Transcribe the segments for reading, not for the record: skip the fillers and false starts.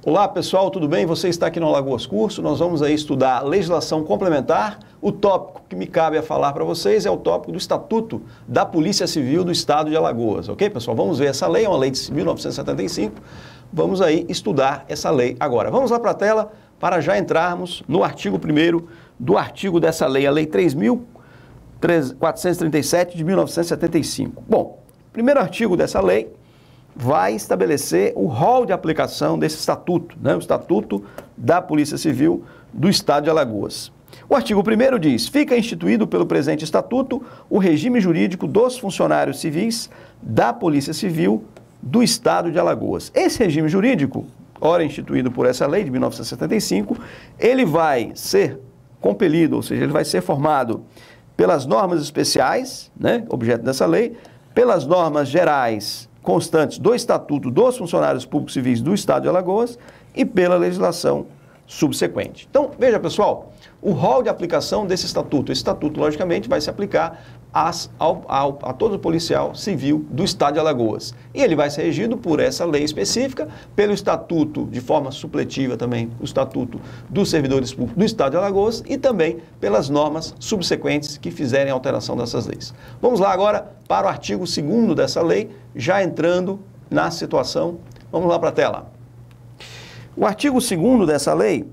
Olá pessoal, tudo bem? Você está aqui no Alagoas Curso, nós vamos aí estudar legislação complementar. O tópico que me cabe a falar para vocês é o tópico do Estatuto da Polícia Civil do Estado de Alagoas, ok pessoal? Vamos ver essa lei, é uma lei de 1975, vamos aí estudar essa lei agora. Vamos lá para a tela para já entrarmos no artigo 1º do artigo dessa lei, a Lei 3.437 de 1975. Bom, o primeiro artigo dessa lei vai estabelecer o rol de aplicação desse estatuto, né? O Estatuto da Polícia Civil do Estado de Alagoas. O artigo 1º diz: fica instituído pelo presente estatuto o regime jurídico dos funcionários civis da Polícia Civil do Estado de Alagoas. Esse regime jurídico, ora instituído por essa lei de 1975, ele vai ser compelido, ou seja, ele vai ser formado pelas normas especiais, né, objeto dessa lei, pelas normas gerais constantes do Estatuto dos Funcionários Públicos Civis do Estado de Alagoas e pela legislação subsequente. Então, veja pessoal, o rol de aplicação desse estatuto. Esse estatuto, logicamente, vai se aplicar a todo policial civil do Estado de Alagoas. E ele vai ser regido por essa lei específica, pelo estatuto, de forma supletiva também, o Estatuto dos Servidores Públicos do Estado de Alagoas e também pelas normas subsequentes que fizerem alteração dessas leis. Vamos lá agora para o artigo 2º dessa lei, já entrando na situação. Vamos lá para a tela. O artigo 2º dessa lei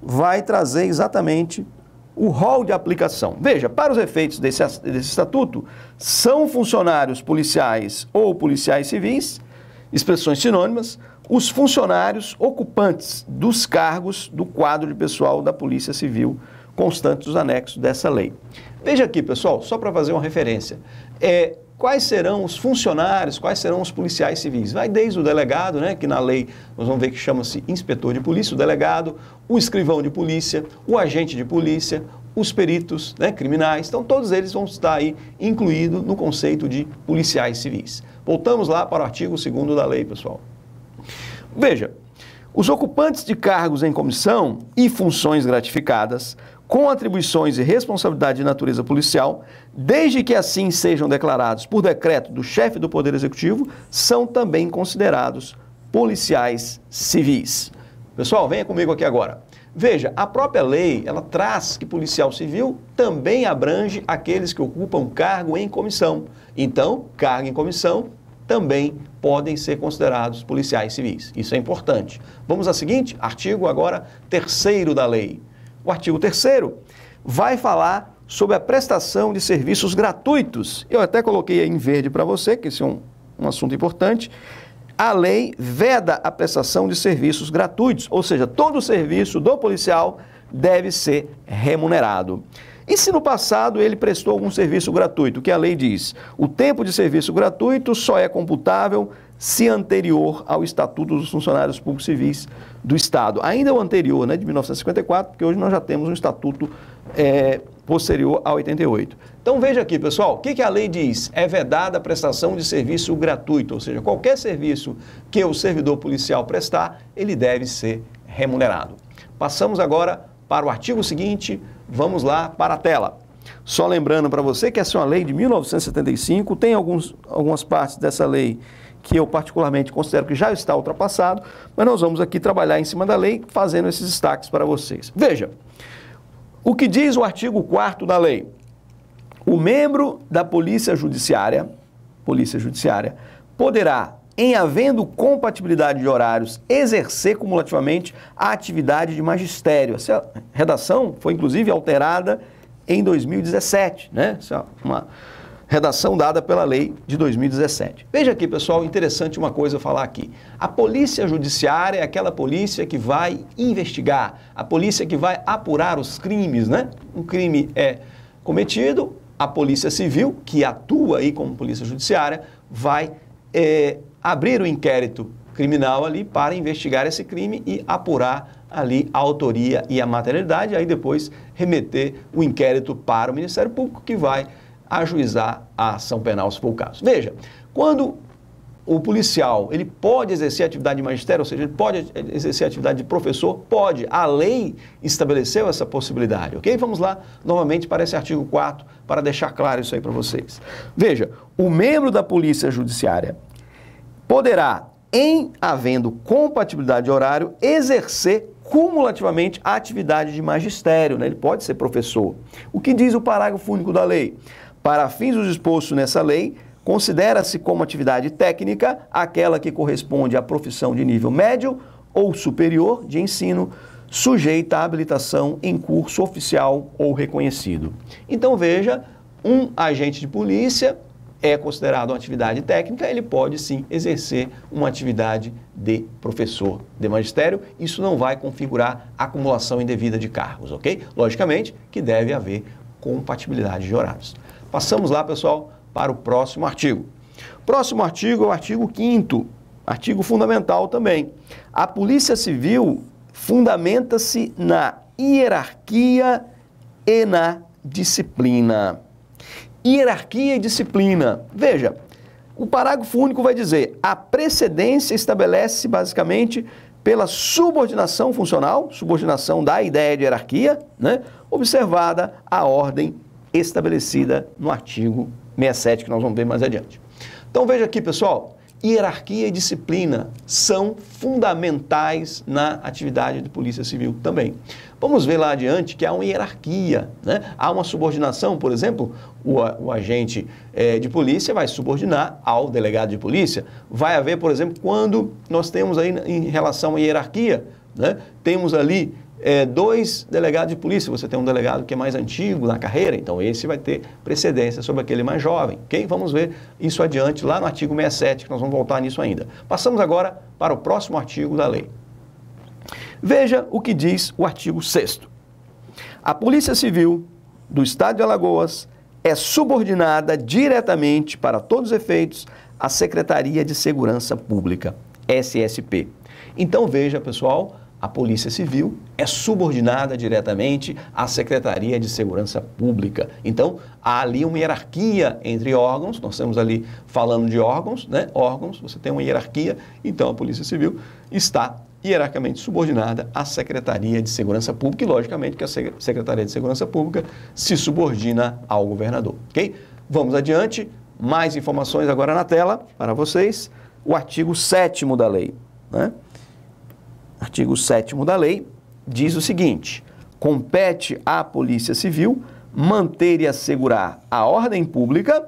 vai trazer exatamente o rol de aplicação. Veja, para os efeitos desse estatuto, são funcionários policiais ou policiais civis, expressões sinônimas, os funcionários ocupantes dos cargos do quadro de pessoal da Polícia Civil constantes dos anexos dessa lei. Veja aqui, pessoal, só para fazer uma referência, quais serão os funcionários, quais serão os policiais civis? Vai desde o delegado, né, que na lei nós vamos ver que chama-se inspetor de polícia, o delegado, o escrivão de polícia, o agente de polícia, os peritos, né, criminais. Então todos eles vão estar aí incluídos no conceito de policiais civis. Voltamos lá para o artigo 2º da lei, pessoal. Veja, os ocupantes de cargos em comissão e funções gratificadas com atribuições e responsabilidade de natureza policial, desde que assim sejam declarados por decreto do chefe do Poder Executivo, são também considerados policiais civis. Pessoal, venha comigo aqui agora. Veja, a própria lei, ela traz que policial civil também abrange aqueles que ocupam cargo em comissão. Então, cargo em comissão também podem ser considerados policiais civis. Isso é importante. Vamos ao seguinte, artigo agora 3º da lei. O artigo 3º vai falar sobre a prestação de serviços gratuitos. Eu até coloquei aí em verde para você, que esse é um assunto importante. A lei veda a prestação de serviços gratuitos, ou seja, todo o serviço do policial deve ser remunerado. E se no passado ele prestou algum serviço gratuito, o que a lei diz? O tempo de serviço gratuito só é computável se anterior ao Estatuto dos Funcionários Públicos Civis do Estado. Ainda o anterior, né, de 1954, porque hoje nós já temos um estatuto posterior a 88. Então veja aqui, pessoal, o que a lei diz? É vedada a prestação de serviço gratuito, ou seja, qualquer serviço que o servidor policial prestar, ele deve ser remunerado. Passamos agora para o artigo seguinte, vamos lá para a tela. Só lembrando para você que essa é uma lei de 1975, tem algumas partes dessa lei que eu particularmente considero que já está ultrapassado, mas nós vamos aqui trabalhar em cima da lei, fazendo esses destaques para vocês. Veja, o que diz o artigo 4º da lei? O membro da Polícia Judiciária poderá, em havendo compatibilidade de horários, exercer cumulativamente a atividade de magistério. Essa redação foi, inclusive, alterada em 2017, né? Essa é uma redação dada pela lei de 2017. Veja aqui, pessoal, interessante uma coisa eu falar aqui. A polícia judiciária é aquela polícia que vai investigar, a polícia que vai apurar os crimes, né? Um crime é cometido, a polícia civil, que atua aí como polícia judiciária, vai abrir o inquérito criminal ali para investigar esse crime e apurar ali a autoria e a materialidade, aí depois remeter o inquérito para o Ministério Público, que vai ajuizar a ação penal, se for o caso. Veja, quando o policial, ele pode exercer atividade de magistério, ou seja, ele pode exercer atividade de professor? Pode. A lei estabeleceu essa possibilidade, ok? Vamos lá, novamente, para esse artigo 4º, para deixar claro isso aí para vocês. Veja, o membro da Polícia Judiciária poderá, em havendo compatibilidade de horário, exercer cumulativamente a atividade de magistério, né? Ele pode ser professor. O que diz o parágrafo único da lei? Para fins dos dispostos nessa lei, considera-se como atividade técnica aquela que corresponde à profissão de nível médio ou superior de ensino, sujeita à habilitação em curso oficial ou reconhecido. Então veja, um agente de polícia é considerado uma atividade técnica, ele pode sim exercer uma atividade de professor de magistério. Isso não vai configurar acumulação indevida de cargos, ok? Logicamente que deve haver compatibilidade de horários. Passamos lá, pessoal, para o próximo artigo. Próximo artigo é o artigo 5º, artigo fundamental também. A Polícia Civil fundamenta-se na hierarquia e na disciplina. Hierarquia e disciplina. Veja, o parágrafo único vai dizer: a precedência estabelece-se basicamente pela subordinação funcional, subordinação da ideia de hierarquia, né, observada a ordem estabelecida no artigo 67, que nós vamos ver mais adiante. Então veja aqui, pessoal, hierarquia e disciplina são fundamentais na atividade de polícia civil também. Vamos ver lá adiante que há uma hierarquia, né? Há uma subordinação, por exemplo, o agente de polícia vai subordinar ao delegado de polícia. Vai haver, por exemplo, quando nós temos aí em relação à hierarquia, né? Temos ali dois delegados de polícia, você tem um delegado que é mais antigo na carreira, então esse vai ter precedência sobre aquele mais jovem, ok? Vamos ver isso adiante lá no artigo 67, que nós vamos voltar nisso ainda. Passamos agora para o próximo artigo da lei. Veja o que diz o artigo 6º. A Polícia Civil do Estado de Alagoas é subordinada diretamente, para todos os efeitos, à Secretaria de Segurança Pública, SSP. Então veja, pessoal, a Polícia Civil é subordinada diretamente à Secretaria de Segurança Pública. Então, há ali uma hierarquia entre órgãos, nós estamos ali falando de órgãos, né? Órgãos, você tem uma hierarquia, então a Polícia Civil está hierarquicamente subordinada à Secretaria de Segurança Pública e, logicamente, que a Secretaria de Segurança Pública se subordina ao governador, ok? Vamos adiante, mais informações agora na tela para vocês. O artigo 7º da lei, né? Artigo 7º da lei diz o seguinte: compete à Polícia Civil manter e assegurar a ordem pública,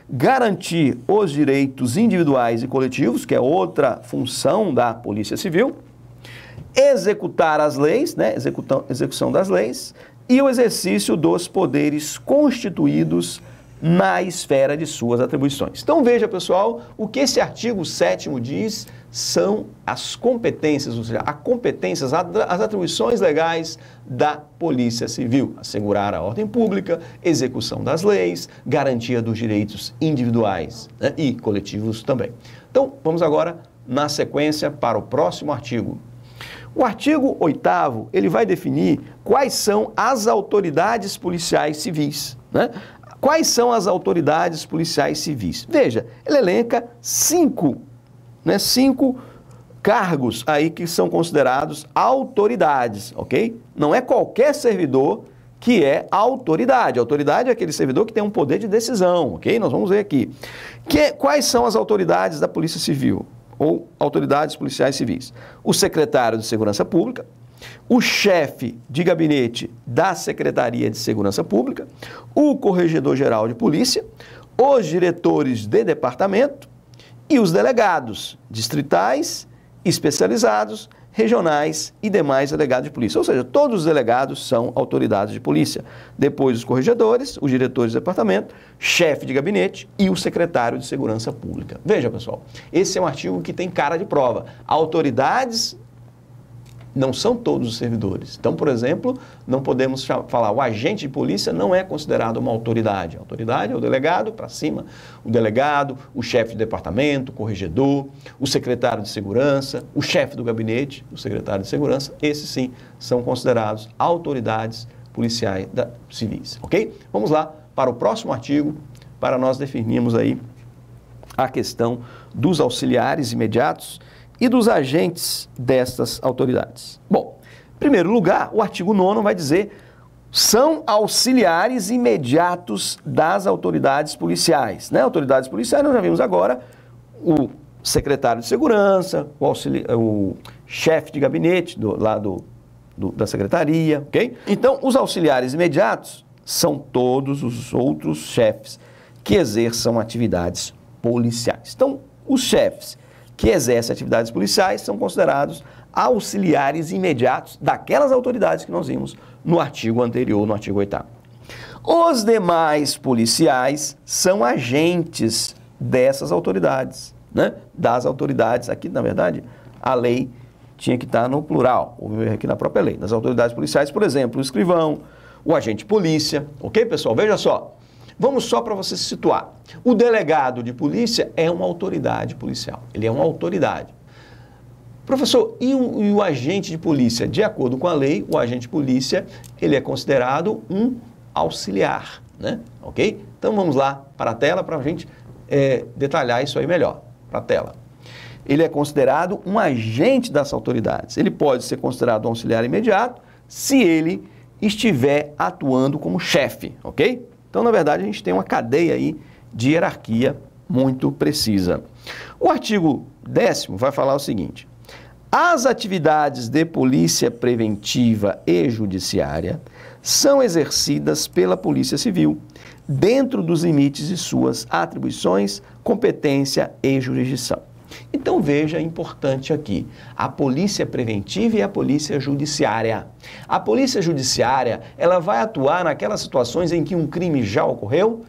garantir os direitos individuais e coletivos, que é outra função da Polícia Civil, executar as leis, né, execução das leis, e o exercício dos poderes constituídos na esfera de suas atribuições. Então veja, pessoal, o que esse artigo 7º diz são as competências, ou seja, as atribuições legais da Polícia Civil. Assegurar a ordem pública, execução das leis, garantia dos direitos individuais, né, e coletivos também. Então, vamos agora na sequência para o próximo artigo. O artigo 8º, ele vai definir quais são as autoridades policiais civis, né? Quais são as autoridades policiais civis? Veja, ele elenca cinco cargos aí que são considerados autoridades, ok? Não é qualquer servidor que é autoridade. Autoridade é aquele servidor que tem um poder de decisão, ok? Nós vamos ver aqui. Quais são as autoridades da Polícia Civil ou autoridades policiais civis? O secretário de Segurança Pública, o chefe de gabinete da Secretaria de Segurança Pública, o corregedor-geral de polícia, os diretores de departamento e os delegados distritais, especializados, regionais e demais delegados de polícia. Ou seja, todos os delegados são autoridades de polícia. Depois os corregedores, os diretores de departamento, chefe de gabinete e o secretário de Segurança Pública. Veja, pessoal, esse é um artigo que tem cara de prova. Autoridades não são todos os servidores. Então, por exemplo, não podemos falar, o agente de polícia não é considerado uma autoridade. A autoridade é o delegado, para cima, o delegado, o chefe de departamento, o corregedor, o secretário de segurança, o chefe do gabinete, o secretário de segurança, esses sim são considerados autoridades policiais civis, ok? Vamos lá para o próximo artigo, para nós definirmos aí a questão dos auxiliares imediatos e dos agentes destas autoridades. Bom, em primeiro lugar, o artigo 9º vai dizer: são auxiliares imediatos das autoridades policiais, né? Autoridades policiais, nós já vimos agora, o secretário de segurança, o chefe de gabinete da secretaria, ok? Então, os auxiliares imediatos são todos os outros chefes que exerçam atividades policiais. Então, os chefes que exercem atividades policiais são considerados auxiliares imediatos daquelas autoridades que nós vimos no artigo anterior, no artigo 8º. Os demais policiais são agentes dessas autoridades, né? Das autoridades, aqui na verdade a lei tinha que estar no plural, vou ver aqui na própria lei, das autoridades policiais, por exemplo, o escrivão, o agente de polícia, ok pessoal? Veja só, vamos só para você se situar. O delegado de polícia é uma autoridade policial, ele é uma autoridade. Professor, e o agente de polícia? De acordo com a lei, o agente de polícia, ele é considerado um auxiliar, né? Ok? Então vamos lá para a tela para a gente detalhar isso aí melhor, para a tela. Ele é considerado um agente das autoridades. Ele pode ser considerado um auxiliar imediato se ele estiver atuando como chefe, ok? Então, na verdade, a gente tem uma cadeia aí de hierarquia muito precisa. O artigo 10º vai falar o seguinte: as atividades de polícia preventiva e judiciária são exercidas pela Polícia Civil, dentro dos limites de suas atribuições, competência e jurisdição. Então veja, é importante aqui, a polícia preventiva e a polícia judiciária. A polícia judiciária, ela vai atuar naquelas situações em que um crime já ocorreu,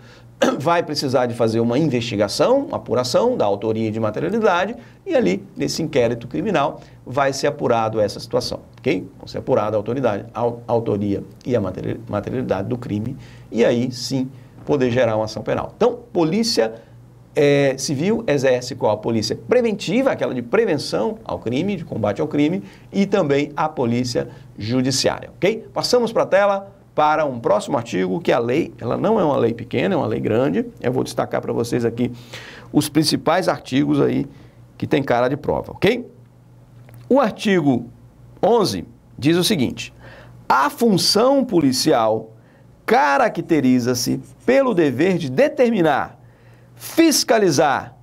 vai precisar de fazer uma investigação, uma apuração da autoria e de materialidade, e ali, nesse inquérito criminal, vai ser apurado essa situação, ok? Vai ser apurada a autoria e a materialidade do crime, e aí sim poder gerar uma ação penal. Então, polícia civil exerce qual? A polícia preventiva, aquela de prevenção ao crime, de combate ao crime, e também a polícia judiciária, ok? Passamos para a tela para um próximo artigo, que a lei, ela não é uma lei pequena, é uma lei grande. Eu vou destacar para vocês aqui os principais artigos aí que tem cara de prova, ok? O artigo 11 diz o seguinte: a função policial caracteriza-se pelo dever de determinar, fiscalizar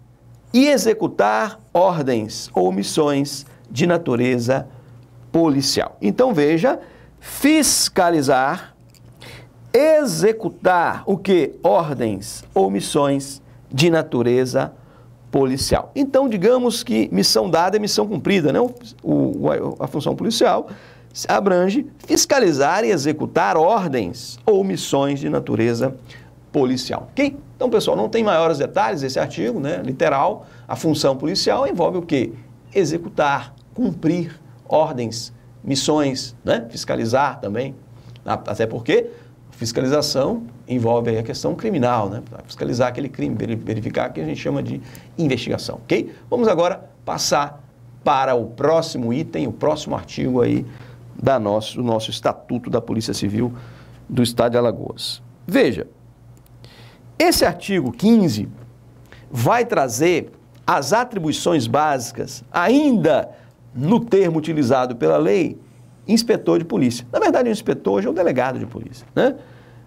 e executar ordens ou missões de natureza policial. Então veja, fiscalizar, executar o que? Ordens ou missões de natureza policial. Então, digamos que missão dada é missão cumprida, né? A função policial abrange fiscalizar e executar ordens ou missões de natureza policial, ok? Então, pessoal, não tem maiores detalhes esse artigo, né? Literal, a função policial envolve o quê? Executar, cumprir ordens, missões, né? Fiscalizar também, até porque fiscalização envolve aí a questão criminal, né? Fiscalizar aquele crime, verificar o que a gente chama de investigação, ok? Vamos agora passar para o próximo item, o próximo artigo aí do nosso Estatuto da Polícia Civil do Estado de Alagoas. Veja, esse artigo 15 vai trazer as atribuições básicas, ainda no termo utilizado pela lei, inspetor de polícia. Na verdade, o inspetor hoje é o delegado de polícia, né?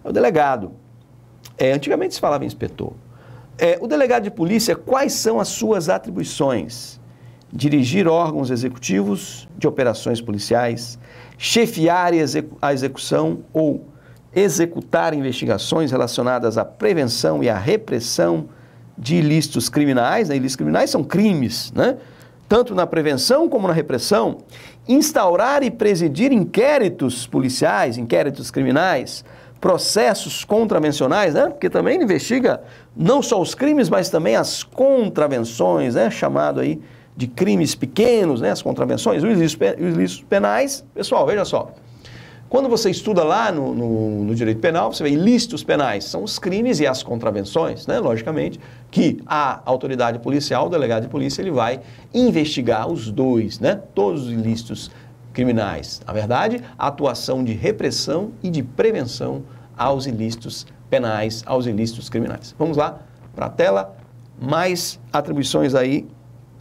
É o delegado. Antigamente se falava em inspetor. O delegado de polícia, quais são as suas atribuições? Dirigir órgãos executivos de operações policiais, chefiar a execução ou executar investigações relacionadas à prevenção e à repressão de ilícitos criminais. Ilícitos criminais são crimes, né? Tanto na prevenção como na repressão, instaurar e presidir inquéritos policiais, inquéritos criminais, processos contravencionais, né? Porque também ele investiga não só os crimes, mas também as contravenções, né? Chamado aí de crimes pequenos, né? As contravenções, os ilícitos penais. Pessoal, veja só, quando você estuda lá no direito penal, você vê ilícitos penais, são os crimes e as contravenções, né? Logicamente, que a autoridade policial, o delegado de polícia, ele vai investigar os dois, né? Todos os ilícitos criminais. Na verdade, a atuação de repressão e de prevenção aos ilícitos penais, aos ilícitos criminais. Vamos lá para a tela, mais atribuições aí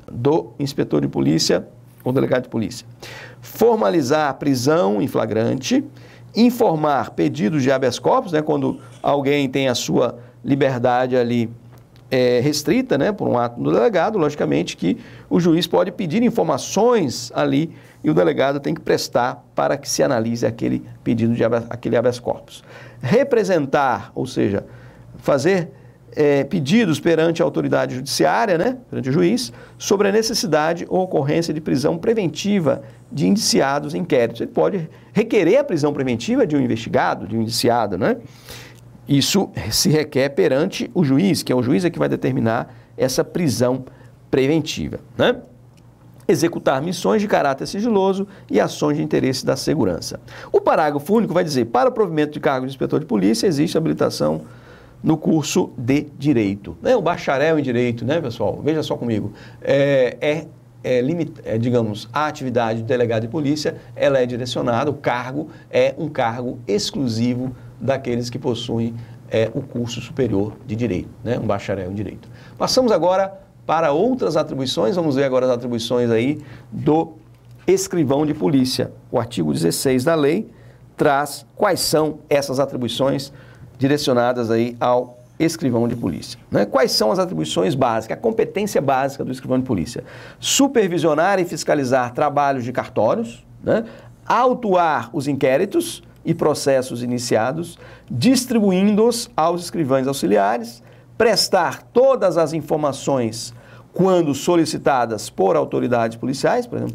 do inspetor de polícia ou delegado de polícia. Formalizar a prisão em flagrante, informar pedidos de habeas corpus, né, quando alguém tem a sua liberdade ali restrita, né, por um ato do delegado, logicamente que o juiz pode pedir informações ali e o delegado tem que prestar para que se analise aquele pedido de aquele habeas corpus. Representar, ou seja, fazer pedidos perante a autoridade judiciária, né, perante o juiz, sobre a necessidade ou ocorrência de prisão preventiva de indiciados em inquéritos. Ele pode requerer a prisão preventiva de um investigado, de um indiciado, né? Isso se requer perante o juiz, que é o juiz que vai determinar essa prisão preventiva, né? Executar missões de caráter sigiloso e ações de interesse da segurança. O parágrafo único vai dizer, para o provimento de cargo de inspetor de polícia, existe habilitação no curso de Direito. O bacharel em Direito, né, pessoal? Veja só comigo. Digamos, a atividade do delegado de polícia, ela é direcionada, o cargo é um cargo exclusivo daqueles que possuem o curso superior de Direito, né? Um bacharel em Direito. Passamos agora para outras atribuições, vamos ver agora as atribuições aí do escrivão de polícia. O artigo 16 da lei traz quais são essas atribuições direcionadas aí ao escrivão de polícia, né? Quais são as atribuições básicas, a competência básica do escrivão de polícia? Supervisionar e fiscalizar trabalhos de cartórios, né? Autuar os inquéritos e processos iniciados, distribuindo-os aos escrivães auxiliares, prestar todas as informações quando solicitadas por autoridades policiais, por exemplo,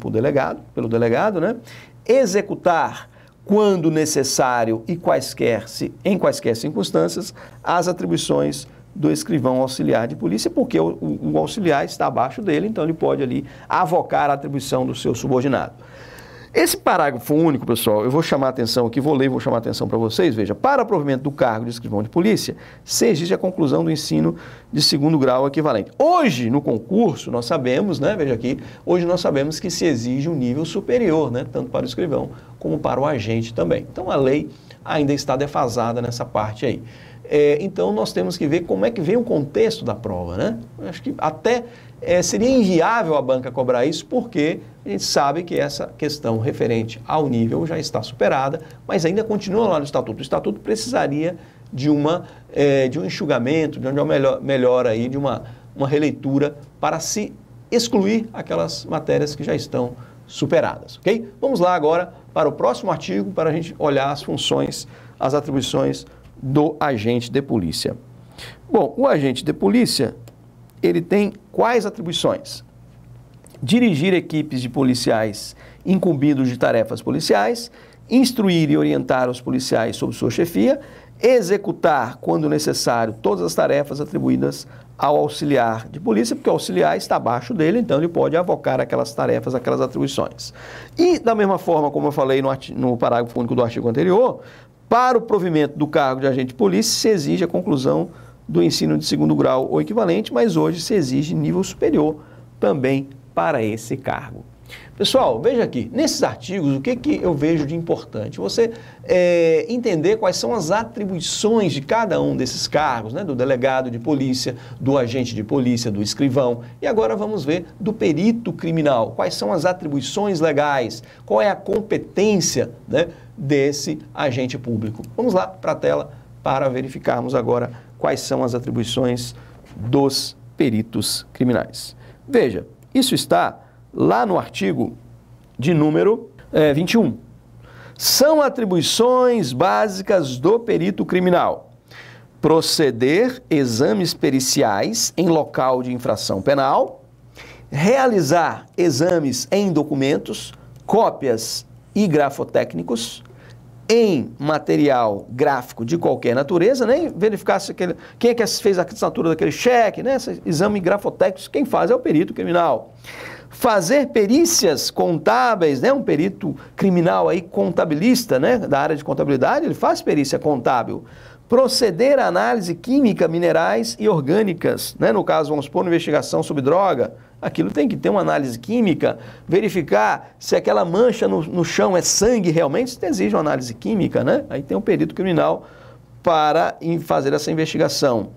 pelo delegado, né? Executar quando necessário e em quaisquer circunstâncias, as atribuições do escrivão auxiliar de polícia, porque o auxiliar está abaixo dele, então ele pode ali avocar a atribuição do seu subordinado. Esse parágrafo único, pessoal, eu vou chamar a atenção aqui, vou chamar a atenção para vocês, veja, para provimento do cargo de escrivão de polícia, se exige a conclusão do ensino de 2º grau equivalente. Hoje, no concurso, nós sabemos, né, veja aqui, hoje nós sabemos que se exige um nível superior, né, tanto para o escrivão como para o agente também. Então, a lei ainda está defasada nessa parte aí. Então, nós temos que ver como é que vem o contexto da prova, né? Acho que até seria inviável a banca cobrar isso, porque a gente sabe que essa questão referente ao nível já está superada, mas ainda continua lá no Estatuto. O Estatuto precisaria de um enxugamento, de uma melhor aí, de uma releitura para se excluir aquelas matérias que já estão superadas, ok? Vamos lá agora para o próximo artigo, para a gente olhar as funções, as atribuições do agente de polícia. Bom, o agente de polícia, ele tem quais atribuições? Dirigir equipes de policiais incumbidos de tarefas policiais, instruir e orientar os policiais sob sua chefia, executar, quando necessário, todas as tarefas atribuídas ao auxiliar de polícia, porque o auxiliar está abaixo dele, então ele pode avocar aquelas tarefas, aquelas atribuições. E, da mesma forma, como eu falei no parágrafo único do artigo anterior, para o provimento do cargo de agente de polícia, se exige a conclusão do ensino de 2º grau ou equivalente, mas hoje se exige nível superior também para esse cargo. Pessoal, veja aqui, nesses artigos, o que eu vejo de importante? Você entender quais são as atribuições de cada um desses cargos, né? Do delegado de polícia, do agente de polícia, do escrivão. E agora vamos ver do perito criminal. Quais são as atribuições legais? Qual é a competência, né, desse agente público? Vamos lá para a tela para verificarmos agora quais são as atribuições dos peritos criminais. Veja, isso está lá no artigo de número 21. São atribuições básicas do perito criminal: proceder exames periciais em local de infração penal, realizar exames em documentos, cópias e grafotécnicos, em material gráfico de qualquer natureza, nem verificar se quem é que fez a assinatura daquele cheque, né? Esse exame grafotécnico, quem faz é o perito criminal. Fazer perícias contábeis, né? Um perito criminal aí, contabilista, né? Da área de contabilidade, ele faz perícia contábil. Proceder à análise química, minerais e orgânicas, né? No caso, vamos supor, uma investigação sobre droga, aquilo tem que ter uma análise química, verificar se aquela mancha no chão é sangue realmente, isso exige uma análise química, né? Aí tem um perito criminal para fazer essa investigação.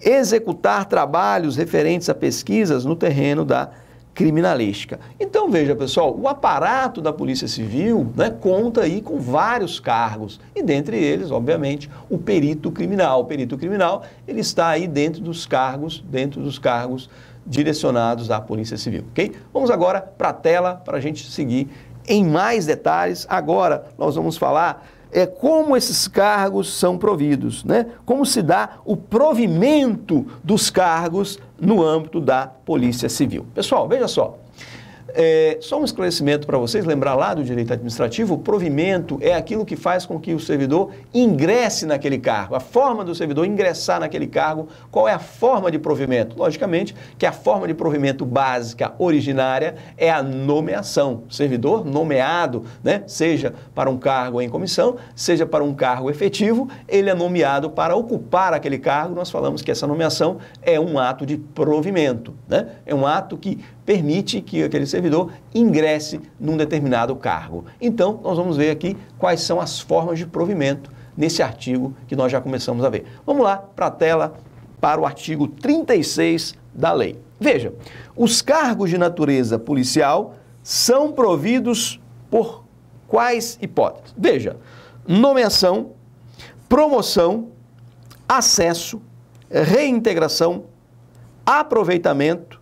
Executar trabalhos referentes a pesquisas no terreno da criminalística. Então veja, pessoal, o aparato da Polícia Civil, né, conta aí com vários cargos e dentre eles, obviamente, o perito criminal. O perito criminal, ele está aí dentro dos cargos direcionados à Polícia Civil, ok? Vamos agora para a tela para a gente seguir em mais detalhes. Agora nós vamos falar como esses cargos são providos, né? Como se dá o provimento dos cargos no âmbito da Polícia Civil. Pessoal, veja só. Só um esclarecimento para vocês, lembrar lá do direito administrativo, o provimento é aquilo que faz com que o servidor ingresse naquele cargo. A forma do servidor ingressar naquele cargo, qual é a forma de provimento? Logicamente que a forma de provimento básica, originária, é a nomeação. O servidor nomeado, né, seja para um cargo em comissão, seja para um cargo efetivo, ele é nomeado para ocupar aquele cargo. Nós falamos que essa nomeação é um ato de provimento, né? É um ato que permite que aquele servidor ingresse num determinado cargo. Então, nós vamos ver aqui quais são as formas de provimento nesse artigo que nós já começamos a ver. Vamos lá para a tela, para o artigo 36 da lei. Veja, os cargos de natureza policial são providos por quais hipóteses? Veja, nomeação, promoção, acesso, reintegração, aproveitamento,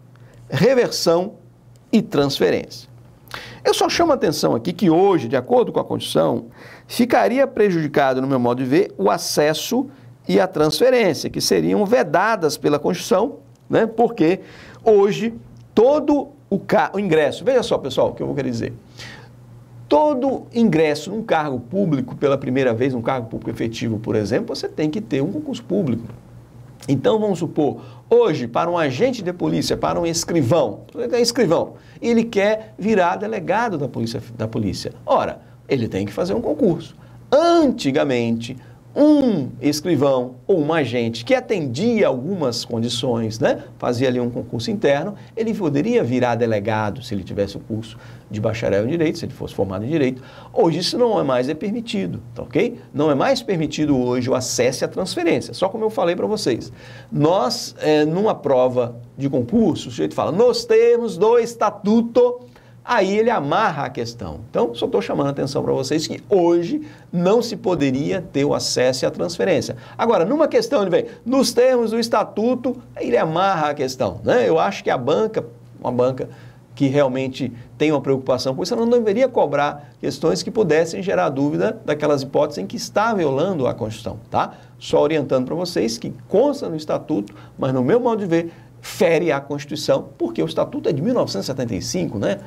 reversão e transferência. Eu só chamo a atenção aqui que hoje, de acordo com a Constituição, ficaria prejudicado, no meu modo de ver, o acesso e a transferência, que seriam vedadas pela Constituição, né? Porque hoje todo o ingresso, veja só, pessoal, o que eu vou querer dizer. Todo ingresso num cargo público, pela primeira vez, num cargo público efetivo, por exemplo, você tem que ter um concurso público. Então, vamos supor, hoje, para um agente de polícia, para um escrivão, ele quer virar delegado da polícia. Ora, ele tem que fazer um concurso. Antigamente, um escrivão ou um agente que atendia algumas condições, né, fazia ali um concurso interno, ele poderia virar delegado se ele tivesse o curso de bacharel em Direito, se ele fosse formado em Direito. Hoje isso não é mais permitido, tá ok? Não é mais permitido hoje o acesso e a transferência. Só como eu falei para vocês, nós, numa prova de concurso, o sujeito fala, nos termos do estatuto, aí ele amarra a questão. Então, só estou chamando a atenção para vocês que hoje não se poderia ter o acesso e a transferência. Agora, numa questão, ele vem, nos termos do estatuto, aí ele amarra a questão, né? Eu acho que a banca, uma banca que realmente tem uma preocupação com isso, ela não deveria cobrar questões que pudessem gerar dúvida daquelas hipóteses em que está violando a Constituição, tá? Só orientando para vocês que consta no estatuto, mas no meu modo de ver, fere a Constituição, porque o estatuto é de 1975, né?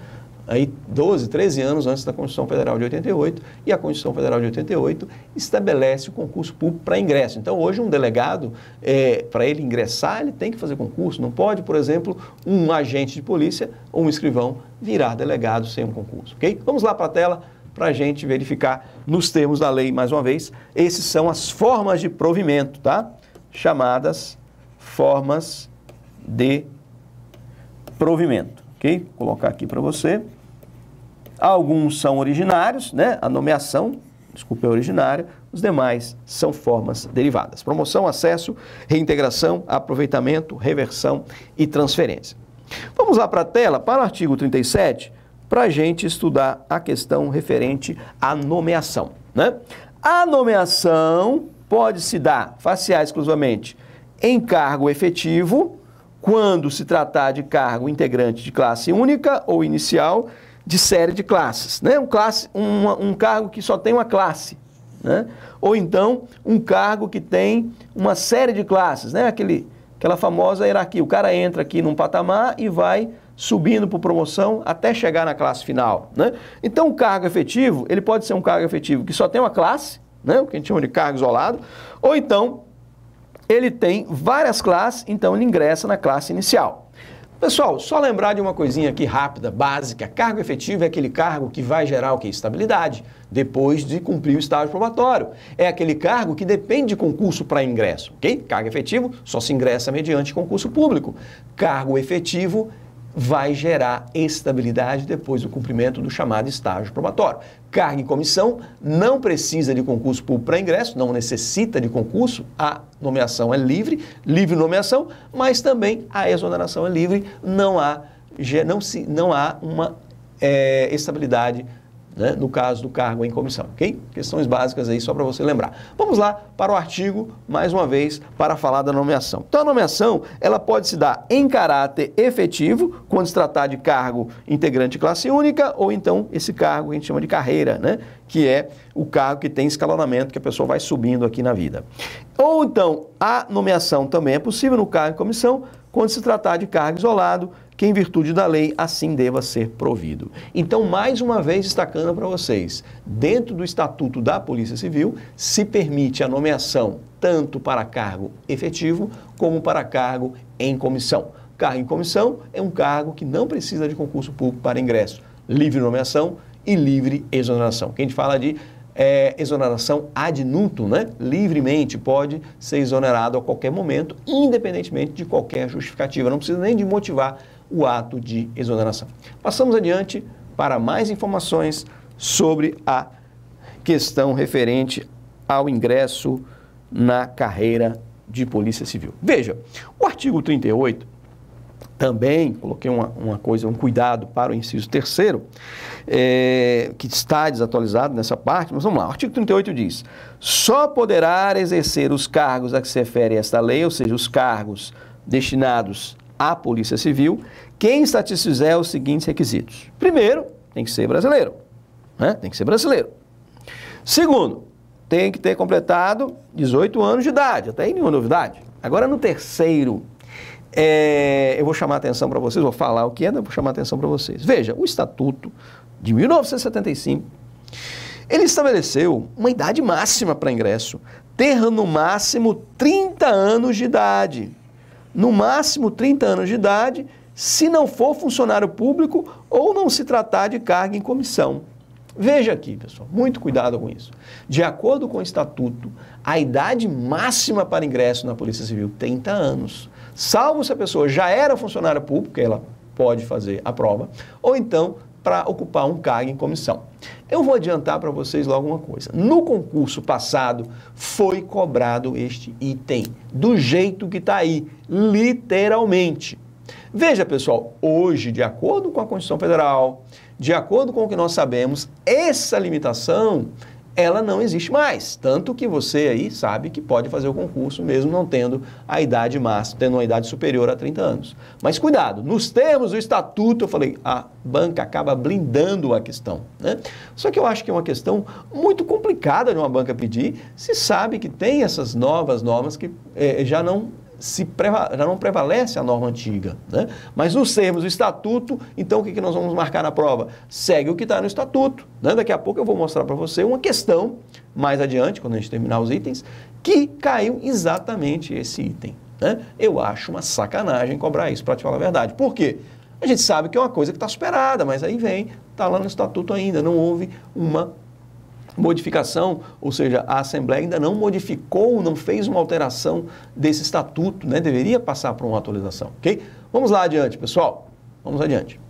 Aí 12, 13 anos antes da Constituição Federal de 88, e a Constituição Federal de 88 estabelece o concurso público para ingresso. Então, hoje, um delegado, para ele ingressar, ele tem que fazer concurso. Não pode, por exemplo, um agente de polícia ou um escrivão virar delegado sem um concurso, ok? Vamos lá para a tela para a gente verificar nos termos da lei, mais uma vez. Esses são as formas de provimento, tá? Chamadas formas de provimento, ok? Vou colocar aqui para você. Alguns são originários, né? A nomeação, desculpa, é originária. Os demais são formas derivadas. Promoção, acesso, reintegração, aproveitamento, reversão e transferência. Vamos lá para a tela, para o artigo 37, para a gente estudar a questão referente à nomeação, né? A nomeação pode se dar facial exclusivamente em cargo efetivo, quando se tratar de cargo integrante de classe única ou inicial de série de classes, né? Um cargo que só tem uma classe, né? Ou então um cargo que tem uma série de classes, né? Aquela famosa hierarquia. O cara entra aqui num patamar e vai subindo por promoção até chegar na classe final, né? Então o cargo efetivo, ele pode ser um cargo efetivo que só tem uma classe, né? O que a gente chama de cargo isolado, ou então ele tem várias classes, então ele ingressa na classe inicial. Pessoal, só lembrar de uma coisinha aqui rápida, básica. Cargo efetivo é aquele cargo que vai gerar o quê? Estabilidade, depois de cumprir o estágio probatório. É aquele cargo que depende de concurso para ingresso, ok? Cargo efetivo só se ingressa mediante concurso público. Cargo efetivo vai gerar estabilidade depois do cumprimento do chamado estágio probatório. Cargo em comissão não precisa de concurso público para ingresso, não necessita de concurso, a nomeação é livre, livre nomeação, mas também a exoneração é livre, não há não há uma estabilidade, né, no caso do cargo em comissão, ok? Questões básicas aí só para você lembrar. Vamos lá para o artigo, mais uma vez, para falar da nomeação. Então, a nomeação, ela pode se dar em caráter efetivo, quando se tratar de cargo integrante de classe única, ou então esse cargo que a gente chama de carreira, né? Que é o cargo que tem escalonamento, que a pessoa vai subindo aqui na vida. Ou então, a nomeação também é possível no cargo em comissão, quando se tratar de cargo isolado, que em virtude da lei assim deva ser provido. Então, mais uma vez destacando para vocês, dentro do Estatuto da Polícia Civil, se permite a nomeação tanto para cargo efetivo como para cargo em comissão. Cargo em comissão é um cargo que não precisa de concurso público para ingresso, livre nomeação e livre exoneração. Que a gente fala de exoneração ad nutum, né? Livremente pode ser exonerado a qualquer momento, independentemente de qualquer justificativa. Não precisa nem de motivar o ato de exoneração. Passamos adiante para mais informações sobre a questão referente ao ingresso na carreira de Polícia Civil. Veja, o artigo 38, também coloquei um cuidado para o inciso 3º, que está desatualizado nessa parte, mas vamos lá. O artigo 38 diz: só poderá exercer os cargos a que se refere esta lei, ou seja, os cargos destinados à Polícia Civil, quem satisfizer os seguintes requisitos. Primeiro, tem que ser brasileiro, né? Tem que ser brasileiro. Segundo, tem que ter completado 18 anos de idade, até aí nenhuma novidade. Agora, no terceiro, eu vou chamar a atenção para vocês, vou falar o que é, mas vou chamar a atenção para vocês. Veja, o Estatuto de 1975, ele estabeleceu uma idade máxima para ingresso, ter no máximo 30 anos de idade. No máximo 30 anos de idade, se não for funcionário público ou não se tratar de cargo em comissão. Veja aqui, pessoal, muito cuidado com isso. De acordo com o Estatuto, a idade máxima para ingresso na Polícia Civil, 30 anos. Salvo se a pessoa já era funcionária pública, ela pode fazer a prova, ou então para ocupar um cargo em comissão. Eu vou adiantar para vocês logo uma coisa. No concurso passado, foi cobrado este item, do jeito que está aí, literalmente. Veja, pessoal, hoje, de acordo com a Constituição Federal, de acordo com o que nós sabemos, essa limitação, ela não existe mais. Tanto que você aí sabe que pode fazer o concurso mesmo não tendo a idade máxima, tendo uma idade superior a 30 anos. Mas cuidado, nos termos do Estatuto, eu falei, a banca acaba blindando a questão, né? Só que eu acho que é uma questão muito complicada de uma banca pedir, se sabe que tem essas novas normas que já não prevalece a norma antiga, né? Mas nos termos do Estatuto, então o que nós vamos marcar na prova? Segue o que está no Estatuto, né? Daqui a pouco eu vou mostrar para você uma questão, mais adiante, quando a gente terminar os itens, que caiu exatamente esse item, né? Eu acho uma sacanagem cobrar isso, para te falar a verdade. Por quê? A gente sabe que é uma coisa que está superada, mas aí vem, está lá no Estatuto ainda, não houve uma modificação, ou seja, a Assembleia ainda não modificou, não fez uma alteração desse estatuto, né? Deveria passar por uma atualização, ok? Vamos lá adiante, pessoal. Vamos adiante.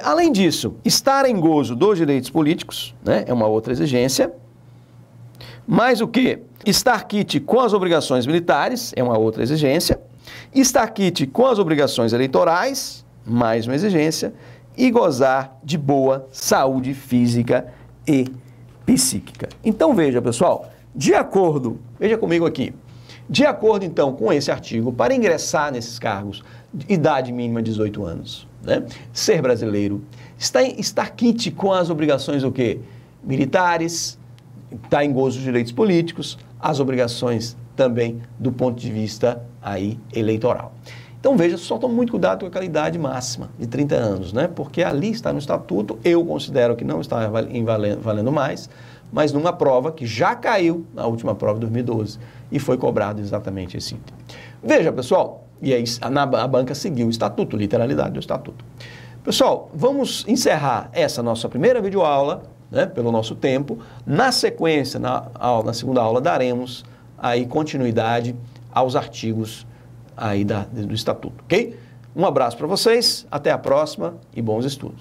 Além disso, estar em gozo dos direitos políticos, né? É uma outra exigência. Mais o que? Estar quite com as obrigações militares, é uma outra exigência. Estar quite com as obrigações eleitorais, mais uma exigência. E gozar de boa saúde física e psíquica. Então veja, pessoal, veja comigo aqui, de acordo então com esse artigo, para ingressar nesses cargos, idade mínima 18 anos, né? Ser brasileiro, estar quite com as obrigações o quê? Militares, estar em gozo dos direitos políticos, as obrigações também do ponto de vista aí eleitoral. Então veja, só tome muito cuidado com aquela idade máxima de 30 anos, né? Porque ali está no Estatuto, eu considero que não está valendo mais, mas numa prova que já caiu na última prova de 2012 e foi cobrado exatamente esse item. Veja, pessoal, e aí a banca seguiu o Estatuto, literalidade do Estatuto. Pessoal, vamos encerrar essa nossa primeira videoaula, né, pelo nosso tempo. Na sequência, na segunda aula, daremos aí continuidade aos artigos aí do Estatuto, ok? Um abraço para vocês, até a próxima e bons estudos.